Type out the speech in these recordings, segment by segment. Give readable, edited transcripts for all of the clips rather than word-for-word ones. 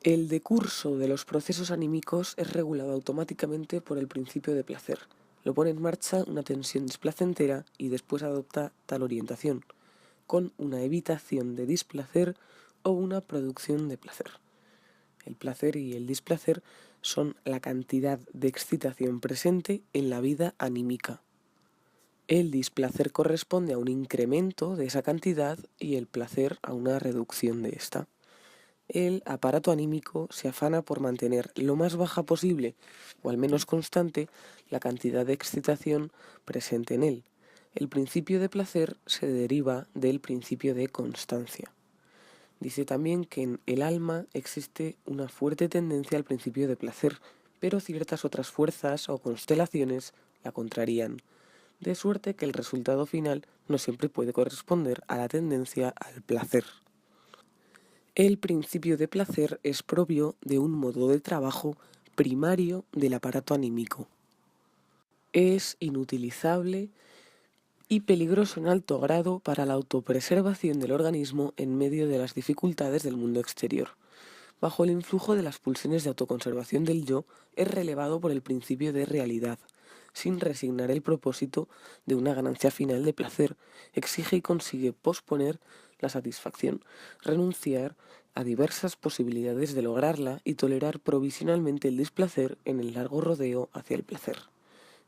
El decurso de los procesos anímicos es regulado automáticamente por el principio de placer. Lo pone en marcha una tensión displacentera y después adopta tal orientación, con una evitación de displacer o una producción de placer. El placer y el displacer son la cantidad de excitación presente en la vida anímica. El displacer corresponde a un incremento de esa cantidad y el placer a una reducción de esta. El aparato anímico se afana por mantener lo más baja posible, o al menos constante, la cantidad de excitación presente en él. El principio de placer se deriva del principio de constancia. Dice también que en el alma existe una fuerte tendencia al principio de placer, pero ciertas otras fuerzas o constelaciones la contrarían, de suerte que el resultado final no siempre puede corresponder a la tendencia al placer. El principio de placer es propio de un modo de trabajo primario del aparato anímico. Es inutilizable y peligroso en alto grado para la autopreservación del organismo en medio de las dificultades del mundo exterior. Bajo el influjo de las pulsiones de autoconservación del yo, es relevado por el principio de realidad. Sin resignar el propósito de una ganancia final de placer, exige y consigue posponer la satisfacción, renunciar a diversas posibilidades de lograrla y tolerar provisionalmente el displacer en el largo rodeo hacia el placer.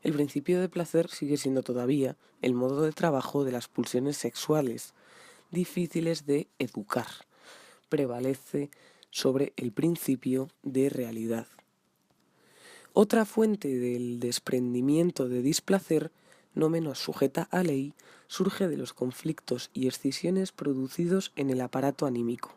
El principio de placer sigue siendo todavía el modo de trabajo de las pulsiones sexuales, difíciles de educar. Prevalece sobre el principio de realidad. Otra fuente del desprendimiento de displacer, no menos sujeta a ley, surge de los conflictos y escisiones producidos en el aparato anímico.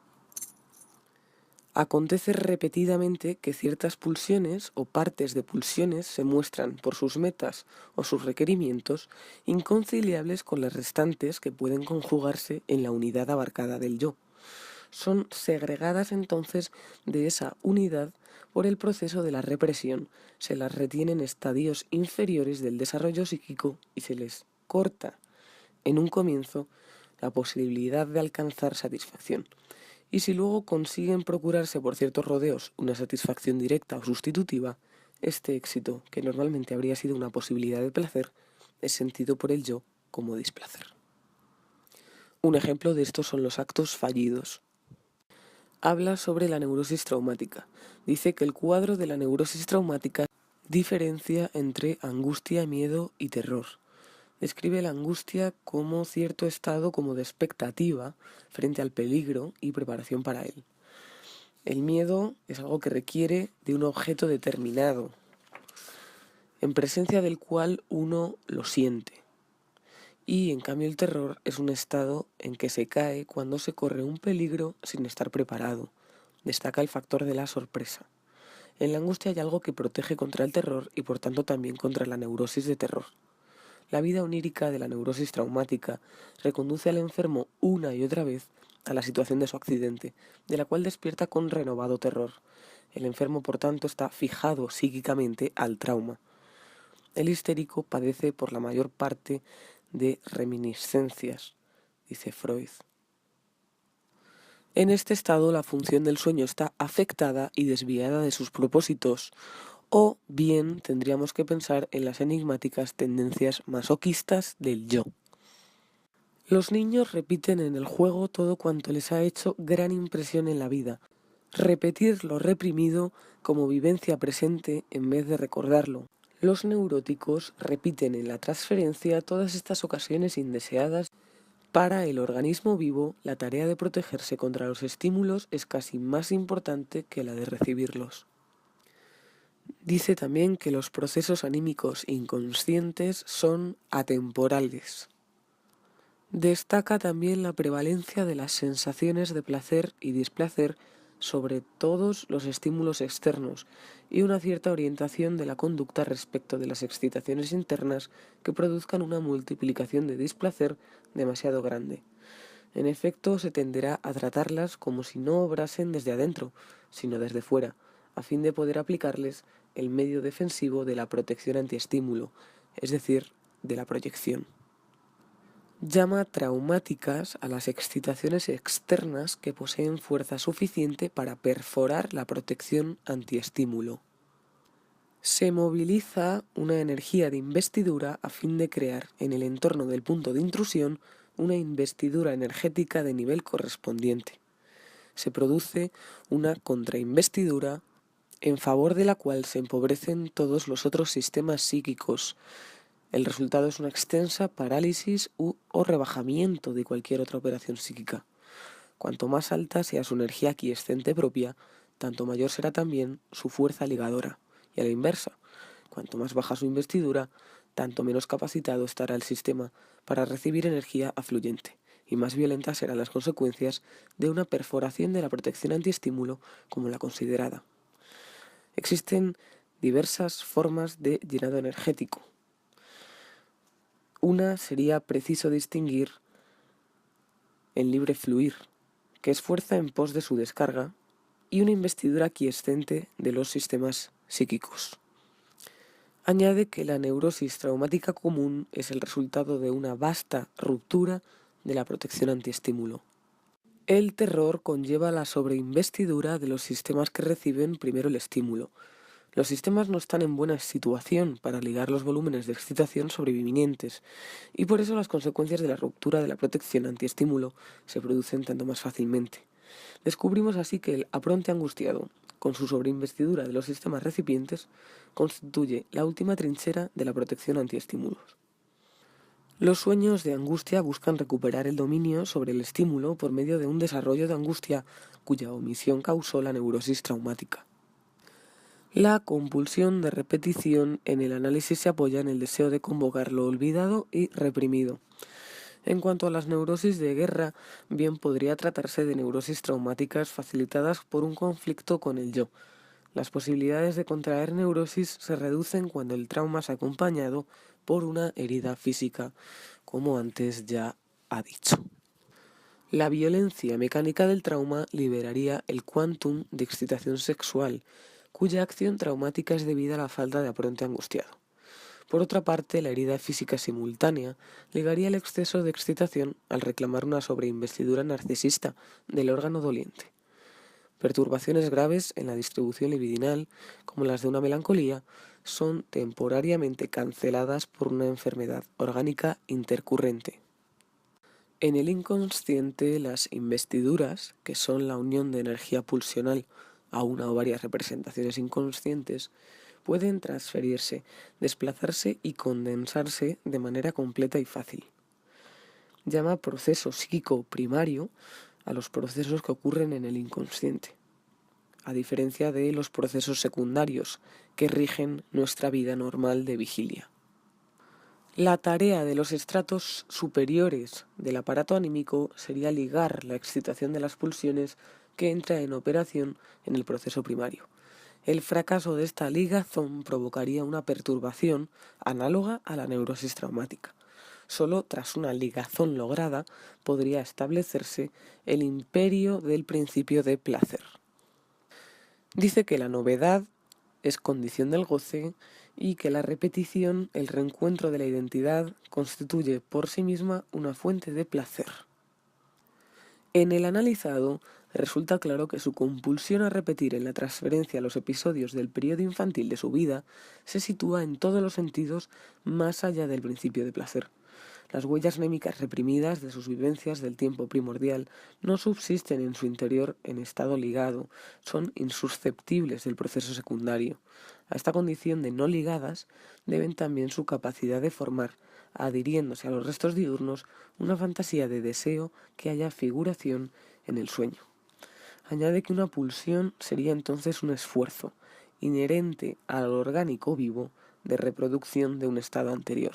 Acontece repetidamente que ciertas pulsiones o partes de pulsiones se muestran por sus metas o sus requerimientos inconciliables con las restantes que pueden conjugarse en la unidad abarcada del yo. Son segregadas entonces de esa unidad por el proceso de la represión, se las retiene en estadios inferiores del desarrollo psíquico y se les corta en un comienzo la posibilidad de alcanzar satisfacción. Y si luego consiguen procurarse por ciertos rodeos una satisfacción directa o sustitutiva, este éxito, que normalmente habría sido una posibilidad de placer, es sentido por el yo como displacer. Un ejemplo de esto son los actos fallidos. Habla sobre la neurosis traumática. Dice que el cuadro de la neurosis traumática diferencia entre angustia, miedo y terror. Describe la angustia como cierto estado como de expectativa frente al peligro y preparación para él. El miedo es algo que requiere de un objeto determinado, en presencia del cual uno lo siente. Y en cambio el terror es un estado en que se cae cuando se corre un peligro sin estar preparado. Destaca el factor de la sorpresa. En la angustia hay algo que protege contra el terror y por tanto también contra la neurosis de terror. La vida onírica de la neurosis traumática reconduce al enfermo una y otra vez a la situación de su accidente, de la cual despierta con renovado terror. El enfermo, por tanto, está fijado psíquicamente al trauma. El histérico padece por la mayor parte de reminiscencias, dice Freud. En este estado la función del sueño está afectada y desviada de sus propósitos, o bien tendríamos que pensar en las enigmáticas tendencias masoquistas del yo. Los niños repiten en el juego todo cuanto les ha hecho gran impresión en la vida. Repetir lo reprimido como vivencia presente en vez de recordarlo. Los neuróticos repiten en la transferencia todas estas ocasiones indeseadas. Para el organismo vivo, la tarea de protegerse contra los estímulos es casi más importante que la de recibirlos. Dice también que los procesos anímicos inconscientes son atemporales. Destaca también la prevalencia de las sensaciones de placer y displacer sobre todos los estímulos externos y una cierta orientación de la conducta respecto de las excitaciones internas que produzcan una multiplicación de displacer demasiado grande. En efecto, se tenderá a tratarlas como si no obrasen desde adentro, sino desde fuera, a fin de poder aplicarles el medio defensivo de la protección antiestímulo, es decir, de la proyección. Llama traumáticas a las excitaciones externas que poseen fuerza suficiente para perforar la protección antiestímulo. Se moviliza una energía de investidura a fin de crear en el entorno del punto de intrusión una investidura energética de nivel correspondiente. Se produce una contrainvestidura en favor de la cual se empobrecen todos los otros sistemas psíquicos. El resultado es una extensa parálisis o rebajamiento de cualquier otra operación psíquica. Cuanto más alta sea su energía aquiescente propia, tanto mayor será también su fuerza ligadora. Y a la inversa, cuanto más baja su investidura, tanto menos capacitado estará el sistema para recibir energía afluyente, y más violentas serán las consecuencias de una perforación de la protección antiestímulo como la considerada. Existen diversas formas de llenado energético. Una sería preciso distinguir el libre fluir, que es fuerza en pos de su descarga, y una investidura aquiescente de los sistemas psíquicos. Añade que la neurosis traumática común es el resultado de una vasta ruptura de la protección antiestímulo. El terror conlleva la sobreinvestidura de los sistemas que reciben primero el estímulo. Los sistemas no están en buena situación para ligar los volúmenes de excitación sobrevinientes, y por eso las consecuencias de la ruptura de la protección antiestímulo se producen tanto más fácilmente. Descubrimos así que el apronte angustiado, con su sobreinvestidura de los sistemas recipientes, constituye la última trinchera de la protección antiestímulos. Los sueños de angustia buscan recuperar el dominio sobre el estímulo por medio de un desarrollo de angustia cuya omisión causó la neurosis traumática. La compulsión de repetición en el análisis se apoya en el deseo de convocar lo olvidado y reprimido. En cuanto a las neurosis de guerra, bien podría tratarse de neurosis traumáticas facilitadas por un conflicto con el yo. Las posibilidades de contraer neurosis se reducen cuando el trauma es acompañado por una herida física, como antes ya ha dicho. La violencia mecánica del trauma liberaría el quantum de excitación sexual, cuya acción traumática es debida a la falta de apronte angustiado. Por otra parte, la herida física simultánea ligaría el exceso de excitación al reclamar una sobreinvestidura narcisista del órgano doliente. Perturbaciones graves en la distribución libidinal, como las de una melancolía, son temporariamente canceladas por una enfermedad orgánica intercurrente. En el inconsciente, las investiduras, que son la unión de energía pulsional a una o varias representaciones inconscientes, pueden transferirse, desplazarse y condensarse de manera completa y fácil. Llama proceso psíquico primario a los procesos que ocurren en el inconsciente, a diferencia de los procesos secundarios que rigen nuestra vida normal de vigilia. La tarea de los estratos superiores del aparato anímico sería ligar la excitación de las pulsiones que entra en operación en el proceso primario. El fracaso de esta ligazón provocaría una perturbación análoga a la neurosis traumática. Solo tras una ligazón lograda podría establecerse el imperio del principio de placer. Dice que la novedad es condición del goce y que la repetición, el reencuentro de la identidad, constituye por sí misma una fuente de placer. En el analizado, resulta claro que su compulsión a repetir en la transferencia los episodios del periodo infantil de su vida se sitúa en todos los sentidos más allá del principio de placer. Las huellas anémicas reprimidas de sus vivencias del tiempo primordial no subsisten en su interior en estado ligado, son insusceptibles del proceso secundario. A esta condición de no ligadas deben también su capacidad de formar, adhiriéndose a los restos diurnos, una fantasía de deseo que haya figuración en el sueño. Añade que una pulsión sería entonces un esfuerzo, inherente al orgánico vivo, de reproducción de un estado anterior.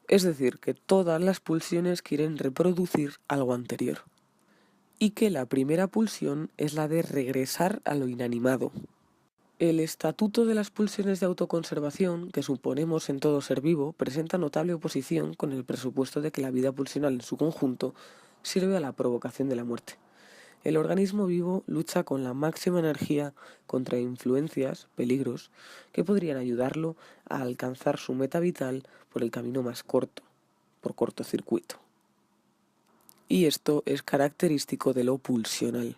Es decir, que todas las pulsiones quieren reproducir algo anterior. Y que la primera pulsión es la de regresar a lo inanimado. El estatuto de las pulsiones de autoconservación que suponemos en todo ser vivo presenta notable oposición con el presupuesto de que la vida pulsional en su conjunto sirve a la provocación de la muerte. El organismo vivo lucha con la máxima energía contra influencias, peligros, que podrían ayudarlo a alcanzar su meta vital por el camino más corto. por cortocircuito. Y esto es característico de lo pulsional.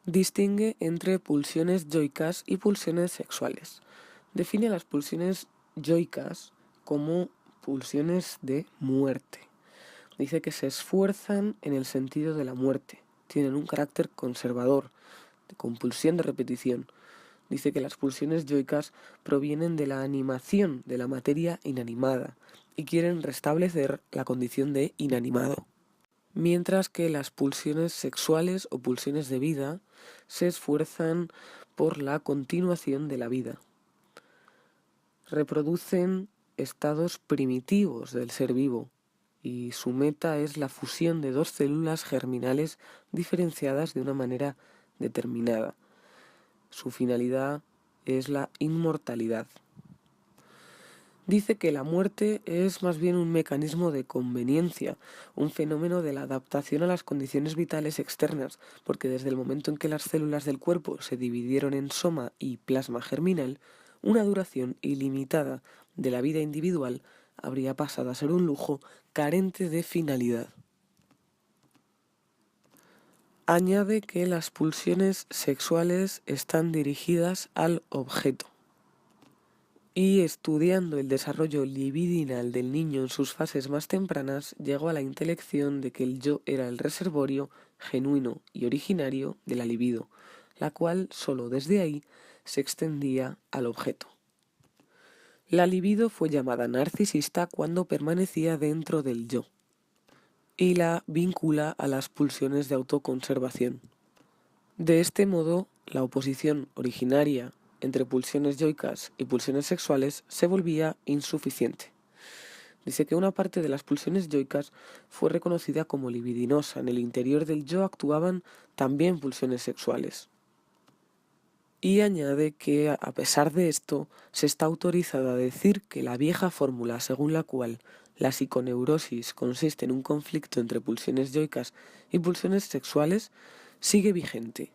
Distingue entre pulsiones yoicas y pulsiones sexuales. Define las pulsiones yoicas como pulsiones de muerte. Dice que se esfuerzan en el sentido de la muerte. Tienen un carácter conservador, de compulsión de repetición. Dice que las pulsiones yoicas provienen de la animación de la materia inanimada y quieren restablecer la condición de inanimado. Mientras que las pulsiones sexuales o pulsiones de vida se esfuerzan por la continuación de la vida. Reproducen estados primitivos del ser vivo y su meta es la fusión de dos células germinales diferenciadas de una manera determinada. Su finalidad es la inmortalidad. Dice que la muerte es más bien un mecanismo de conveniencia, un fenómeno de la adaptación a las condiciones vitales externas, porque desde el momento en que las células del cuerpo se dividieron en soma y plasma germinal, una duración ilimitada de la vida individual habría pasado a ser un lujo carente de finalidad. Añade que las pulsiones sexuales están dirigidas al objeto. Y estudiando el desarrollo libidinal del niño en sus fases más tempranas, llegó a la intelección de que el yo era el reservorio genuino y originario de la libido, la cual sólo desde ahí se extendía al objeto. La libido fue llamada narcisista cuando permanecía dentro del yo, y la vincula a las pulsiones de autoconservación. De este modo, la oposición originaria entre pulsiones yoicas y pulsiones sexuales se volvía insuficiente. Dice que una parte de las pulsiones yoicas fue reconocida como libidinosa. En el interior del yo actuaban también pulsiones sexuales. Y añade que, a pesar de esto, se está autorizado a decir que la vieja fórmula según la cual la psiconeurosis consiste en un conflicto entre pulsiones yoicas y pulsiones sexuales sigue vigente,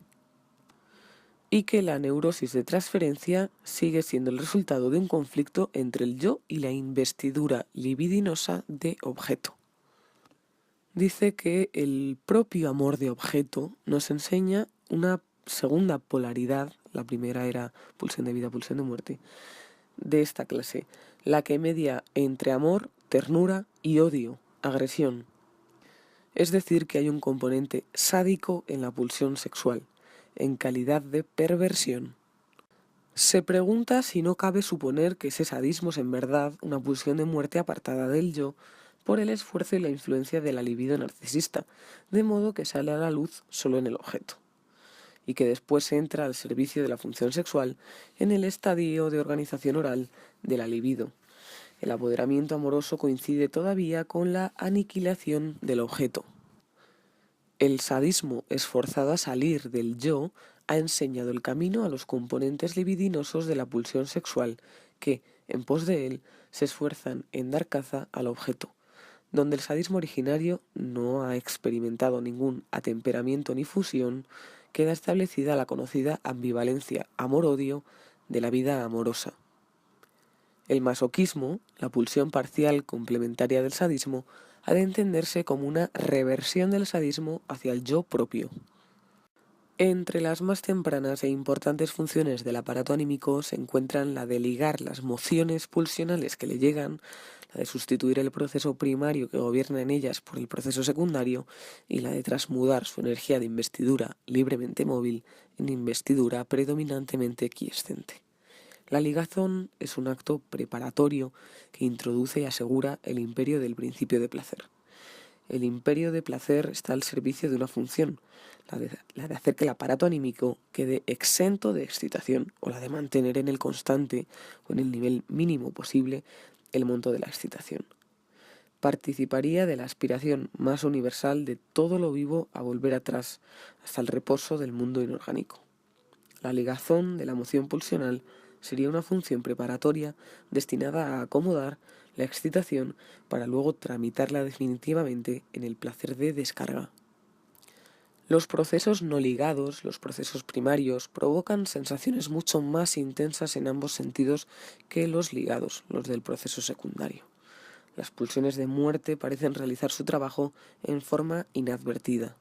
y que la neurosis de transferencia sigue siendo el resultado de un conflicto entre el yo y la investidura libidinosa de objeto. Dice que el propio amor de objeto nos enseña una segunda polaridad, la primera era pulsión de vida, pulsión de muerte, de esta clase, la que media entre amor, ternura y odio, agresión. Es decir, que hay un componente sádico en la pulsión sexual, en calidad de perversión. Se pregunta si no cabe suponer que ese sadismo es en verdad una pulsión de muerte apartada del yo por el esfuerzo y la influencia de la libido narcisista, de modo que sale a la luz solo en el objeto, y que después entra al servicio de la función sexual en el estadio de organización oral de la libido. El apoderamiento amoroso coincide todavía con la aniquilación del objeto. El sadismo esforzado a salir del yo ha enseñado el camino a los componentes libidinosos de la pulsión sexual que, en pos de él, se esfuerzan en dar caza al objeto. Donde el sadismo originario no ha experimentado ningún atemperamiento ni fusión, queda establecida la conocida ambivalencia amor-odio de la vida amorosa. El masoquismo, la pulsión parcial complementaria del sadismo, ha de entenderse como una reversión del sadismo hacia el yo propio. Entre las más tempranas e importantes funciones del aparato anímico se encuentran la de ligar las mociones pulsionales que le llegan, la de sustituir el proceso primario que gobierna en ellas por el proceso secundario y la de transmudar su energía de investidura libremente móvil en investidura predominantemente quiescente. La ligazón es un acto preparatorio que introduce y asegura el imperio del principio de placer. El imperio de placer está al servicio de una función, la de hacer que el aparato anímico quede exento de excitación, o la de mantener en el constante o en el nivel mínimo posible el monto de la excitación. Participaría de la aspiración más universal de todo lo vivo a volver atrás hasta el reposo del mundo inorgánico. La ligazón de la moción pulsional sería una función preparatoria destinada a acomodar la excitación para luego tramitarla definitivamente en el placer de descarga. Los procesos no ligados, los procesos primarios, provocan sensaciones mucho más intensas en ambos sentidos que los ligados, los del proceso secundario. Las pulsiones de muerte parecen realizar su trabajo en forma inadvertida.